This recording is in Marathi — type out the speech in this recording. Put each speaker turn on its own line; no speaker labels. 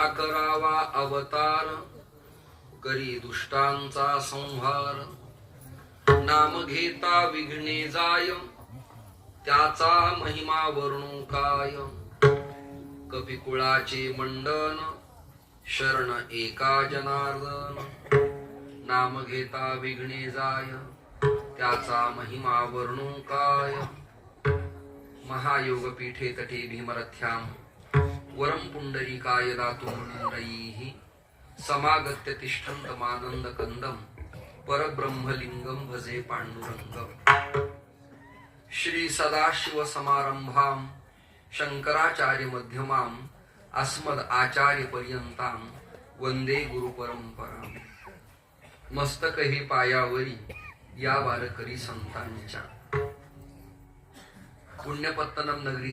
अकरावा अवतार, करी दुष्टांचा संहार. नाम घेता विघ्ने जाय, त्याचा महिमा वर्णू काय. कपिकुळाचे मंडन, शरण एका जनार्दन. नाम घेता विघ्ने जाय, त्याचा महिमा वर्णू काय. महायोग पीठे तटे भीमरथ्याम, वरम पुंडरीकाय दातुमुंडैः. समागत्य तिष्ठन्तमानंद कंदम, परब्रह्मलिंगम भजे पांडुरंगम. श्री सदाशिव समारंभाम, शंकराचार्य मध्यमाम, अस्मद आचार्य पर्यंताम, वंदे गुरु परंपराम. मस्तक हे पायावरी, या वारकरी संतांच्या. पुण्यपत्तनम नगरी